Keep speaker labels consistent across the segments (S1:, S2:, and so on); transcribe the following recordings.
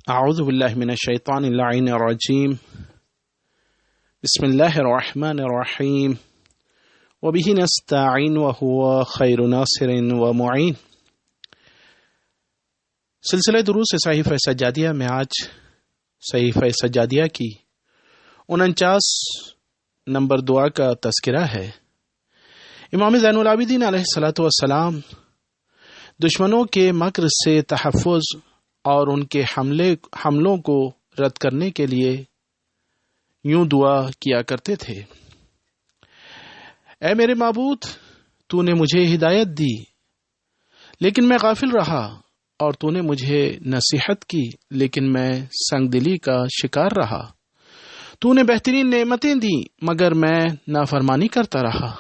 S1: اعوذ باللہ من الشیطان اللعین الرجیم بسم اللہ الرحمن الرحیم وبہ نستعین وہو خیر ناصر ومعین۔ سلسلہ دروس صحیفہ سجادیہ میں آج صحیفہ سجادیہ کی 49 نمبر دعا کا تذکرہ ہے۔ امام زین العابدین علیہ الصلوۃ والسلام دشمنوں کے مکر سے تحفظ اور ان کے حملوں کو رد کرنے کے لیے یوں دعا کیا کرتے تھے: اے میرے معبود، تو نے مجھے ہدایت دی لیکن میں غافل رہا، اور تو نے مجھے نصیحت کی لیکن میں سنگ دلی کا شکار رہا۔ تو نے بہترین نعمتیں دی مگر میں نافرمانی کرتا رہا۔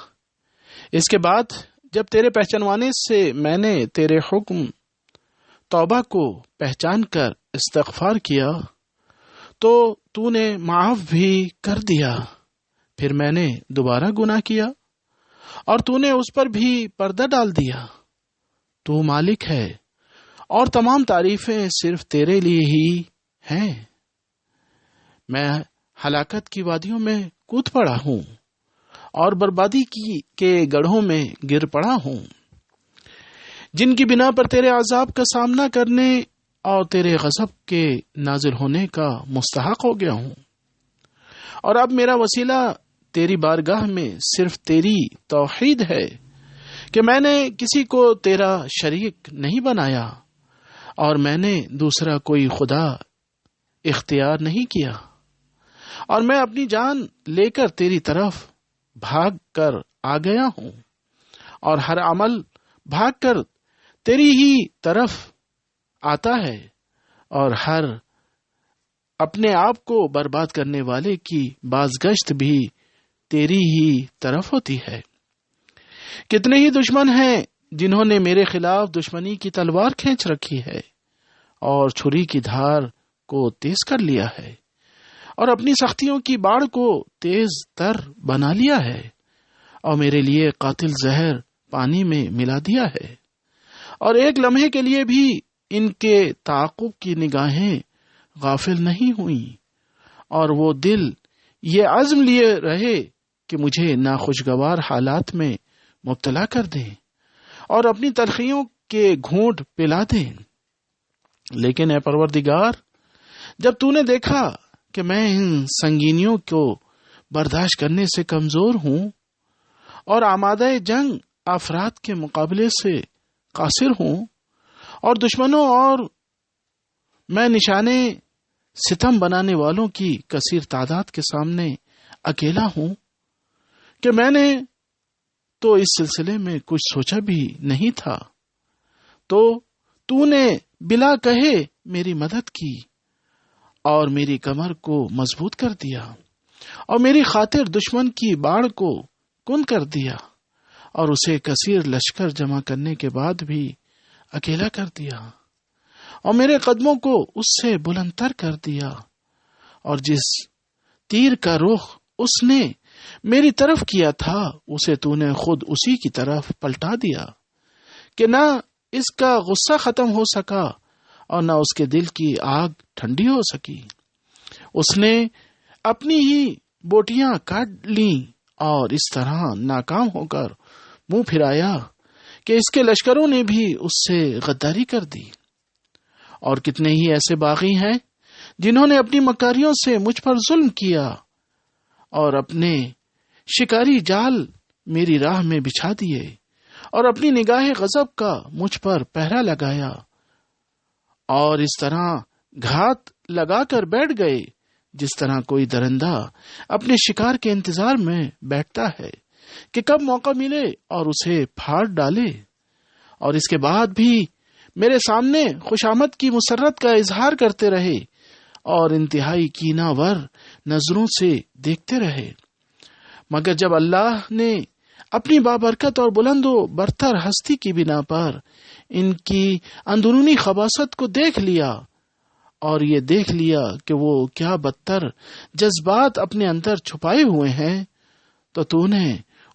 S1: اس کے بعد جب تیرے پہچانوانے سے میں نے تیرے حکم توبہ کو پہچان کر استغفار کیا تو تو نے معاف بھی کر دیا، پھر میں نے دوبارہ گناہ کیا اور تو نے اس پر بھی پردہ ڈال دیا۔ تو مالک ہے اور تمام تعریفیں صرف تیرے لیے ہی ہیں۔ میں ہلاکت کی وادیوں میں کود پڑا ہوں اور بربادی کے گڑھوں میں گر پڑا ہوں، جن کی بنا پر تیرے عذاب کا سامنا کرنے اور تیرے غضب کے نازل ہونے کا مستحق ہو گیا ہوں۔ اور اب میرا وسیلہ تیری بارگاہ میں صرف تیری توحید ہے کہ میں نے کسی کو تیرا شریک نہیں بنایا اور میں نے دوسرا کوئی خدا اختیار نہیں کیا، اور میں اپنی جان لے کر تیری طرف بھاگ کر آ گیا ہوں، اور ہر عمل بھاگ کر تیری ہی طرف آتا ہے، اور ہر اپنے آپ کو برباد کرنے والے کی بازگشت بھی تیری ہی طرف ہوتی ہے۔ کتنے ہی دشمن ہیں جنہوں نے میرے خلاف دشمنی کی تلوار کھینچ رکھی ہے اور چھری کی دھار کو تیز کر لیا ہے، اور اپنی سختیوں کی باڑ کو تیز تر بنا لیا ہے، اور میرے لیے قاتل زہر پانی میں ملا دیا ہے، اور ایک لمحے کے لیے بھی ان کے تعاقب کی نگاہیں غافل نہیں ہوئیں، اور وہ دل یہ عزم لیے رہے کہ مجھے ناخوشگوار حالات میں مبتلا کر دیں اور اپنی تلخیوں کے گھونٹ پلا دیں۔ لیکن اے پروردگار، جب تو نے دیکھا کہ میں ان سنگینیوں کو برداشت کرنے سے کمزور ہوں اور آمادہ جنگ افراد کے مقابلے سے قاصر ہوں، اور دشمنوں اور میں نشانے ستم بنانے والوں کی کثیر تعداد کے سامنے اکیلا ہوں، کہ میں نے تو اس سلسلے میں کچھ سوچا بھی نہیں تھا، تو نے بلا کہے میری مدد کی اور میری کمر کو مضبوط کر دیا، اور میری خاطر دشمن کی باڑ کو کند کر دیا، اور اسے کثیر لشکر جمع کرنے کے بعد بھی اکیلا کر دیا، اور میرے قدموں کو اس سے بلند تر کر دیا، اور جس تیر کا رخ اس نے میری طرف کیا تھا اسے تو نے خود اسی کی طرف پلٹا دیا، کہ نہ اس کا غصہ ختم ہو سکا اور نہ اس کے دل کی آگ ٹھنڈی ہو سکی۔ اس نے اپنی ہی بوٹیاں کاٹ لیں اور اس طرح ناکام ہو کر منہ پھرایا کہ اس کے لشکروں نے بھی اس سے غداری کر دی۔ اور کتنے ہی ایسے باغی ہیں جنہوں نے اپنی مکاریوں سے مجھ پر ظلم کیا اور اپنے شکاری جال میری راہ میں بچھا دیے، اور اپنی نگاہ غضب کا مجھ پر پہرا لگایا، اور اس طرح گھات لگا کر بیٹھ گئے جس طرح کوئی درندہ اپنے شکار کے انتظار میں بیٹھتا ہے کہ کب موقع ملے اور اسے پھاڑ ڈالے، اور اس کے بعد بھی میرے سامنے خوشامد کی مسرت کا اظہار کرتے رہے اور انتہائی کینہ ور نظروں سے دیکھتے رہے۔ مگر جب اللہ نے اپنی بابرکت اور بلند و برتر ہستی کی بنا پر ان کی اندرونی خباثت کو دیکھ لیا اور یہ دیکھ لیا کہ وہ کیا بدتر جذبات اپنے اندر چھپائے ہوئے ہیں، تو نے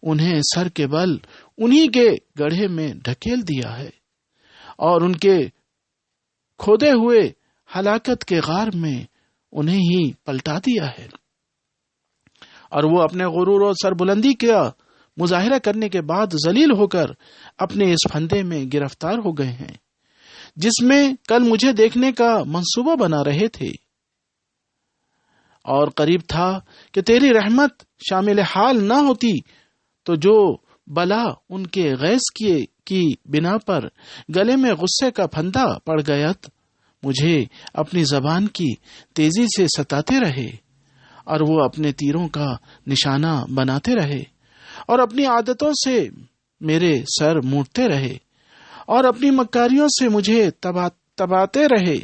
S1: انہیں سر کے بل انہی کے گڑھے میں ڈھکیل دیا ہے، اور ان کے کھودے ہوئے ہلاکت کے غار میں انہیں ہی پلٹا دیا ہے، اور وہ اپنے غرور اور سربلندی کا مظاہرہ کرنے کے بعد ذلیل ہو کر اپنے اس پھندے میں گرفتار ہو گئے ہیں جس میں کل مجھے دیکھنے کا منصوبہ بنا رہے تھے، اور قریب تھا کہ تیری رحمت شامل حال نہ ہوتی تو جو بلا ان کے غیظ کی بنا پر گلے میں غصے کا پھندا پڑ گیا مجھے اپنی زبان کی تیزی سے ستاتے رہے، اور وہ اپنے تیروں کا نشانہ بناتے رہے، اور اپنی عادتوں سے میرے سر موڑتے رہے، اور اپنی مکاریوں سے مجھے تباتے رہے،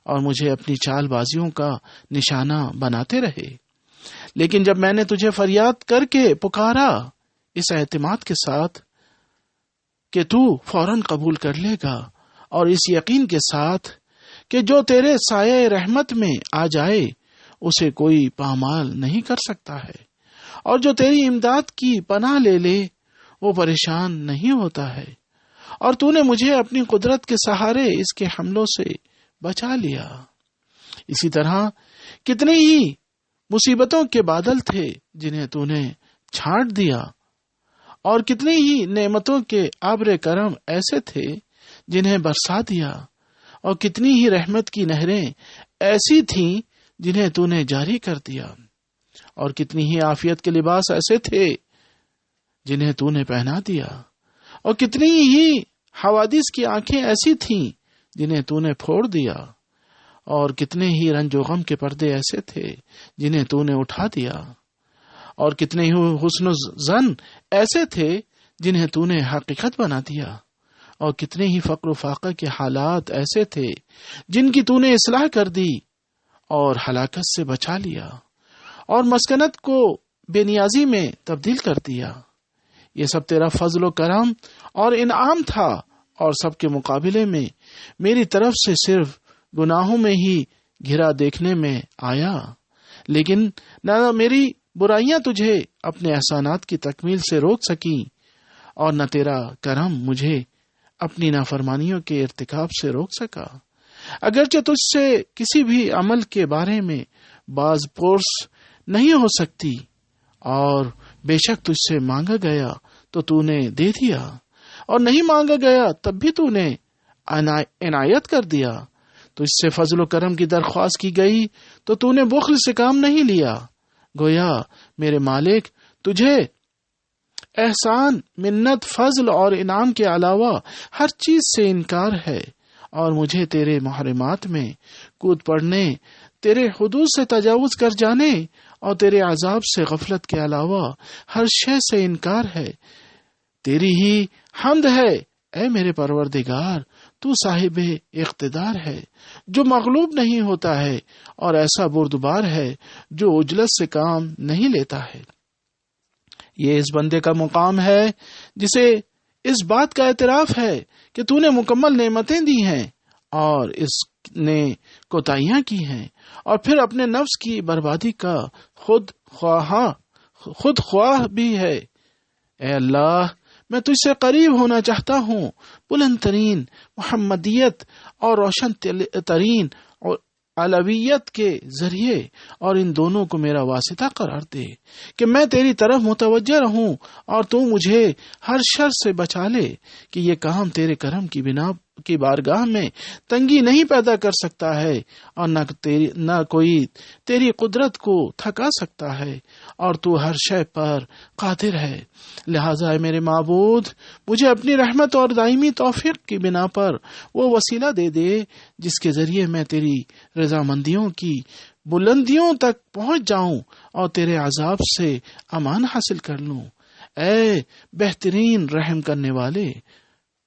S1: اور مجھے اپنی چال بازیوں کا نشانہ بناتے رہے۔ لیکن جب میں نے تجھے فریاد کر کے پکارا اس اعتماد کے ساتھ کہ تو فوراً قبول کر لے گا، اور اس یقین کے ساتھ کہ جو تیرے سایہ رحمت میں آ جائے اسے کوئی پامال نہیں کر سکتا ہے، اور جو تیری امداد کی پناہ لے لے وہ پریشان نہیں ہوتا ہے، اور تو نے مجھے اپنی قدرت کے سہارے اس کے حملوں سے بچا لیا۔ اسی طرح کتنے ہی مصیبتوں کے بادل تھے جنہیں تو نے چھانٹ دیا، اور کتنی ہی نعمتوں کے آبر کرم ایسے تھے جنہیں برسا دیا، اور کتنی ہی رحمت کی نہریں ایسی تھیں جنہیں تو نے جاری کر دیا، اور کتنی ہی عافیت کے لباس ایسے تھے جنہیں تو نے پہنا دیا، اور کتنی ہی حوادث کی آنکھیں ایسی تھیں جنہیں تو نے پھوڑ دیا، اور کتنے ہی رنج و غم کے پردے ایسے تھے جنہیں تو نے اٹھا دیا، اور کتنے ہی حسن و زن ایسے تھے جنہیں تو نے حقیقت بنا دیا، اور کتنے ہی فقر و فاقہ کے حالات ایسے تھے جن کی تو نے اصلاح کر دی اور ہلاکت سے بچا لیا، اور مسکنت کو بے نیازی میں تبدیل کر دیا۔ یہ سب تیرا فضل و کرم اور انعام تھا، اور سب کے مقابلے میں میری طرف سے صرف گناہوں میں ہی گھرا دیکھنے میں آیا، لیکن نہ میری برائیاں تجھے اپنے احسانات کی تکمیل سے روک سکیں، اور نہ تیرا کرم مجھے اپنی نافرمانیوں کے ارتکاب سے روک سکا۔ اگرچہ تجھ سے کسی بھی عمل کے بارے میں باز پرس نہیں ہو سکتی، اور بے شک تجھ سے مانگا گیا تو تو نے دے دیا، اور نہیں مانگا گیا تب بھی تو نے عنایت کر دیا۔ تجھ سے فضل و کرم کی درخواست کی گئی تو نے بخل سے کام نہیں لیا۔ گویا میرے مالک تجھے احسان، منت، فضل اور انعام کے علاوہ ہر چیز سے انکار ہے، اور مجھے تیرے محرمات میں کود پڑنے، تیرے حدود سے تجاوز کر جانے اور تیرے عذاب سے غفلت کے علاوہ ہر شے سے انکار ہے۔ تیری ہی حمد ہے اے میرے پروردگار، تو صاحب اقتدار ہے جو مغلوب نہیں ہوتا ہے، اور ایسا بردبار ہے جو اجلت سے کام نہیں لیتا ہے۔ یہ اس بندے کا مقام ہے جسے اس بات کا اعتراف ہے کہ تو نے مکمل نعمتیں دی ہیں اور اس نے کوتاہیاں کی ہیں، اور پھر اپنے نفس کی بربادی کا خود خواہ بھی ہے۔ اے اللہ، میں تجھ سے قریب ہونا چاہتا ہوں، بلند ترین محمدیت اور روشن ترین علویت کے ذریعے، اور ان دونوں کو میرا واسطہ قرار دے کہ میں تیری طرف متوجہ رہوں، اور تو مجھے ہر شر سے بچا لے کہ یہ کام تیرے کرم کی بنا کی بارگاہ میں تنگی نہیں پیدا کر سکتا ہے، اور نہ کوئی تیری قدرت کو تھکا سکتا ہے، اور تو ہر شے پر قادر ہے۔ لہٰذا اے میرے معبود، مجھے اپنی رحمت اور دائمی توفیق کی بنا پر وہ وسیلہ دے دے جس کے ذریعے میں تیری رضامندیوں کی بلندیوں تک پہنچ جاؤں اور تیرے عذاب سے امان حاصل کر لوں۔ اے بہترین رحم کرنے والے،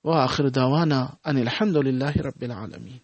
S1: وآخر دعوانا ان الحمد للہ رب العالمین۔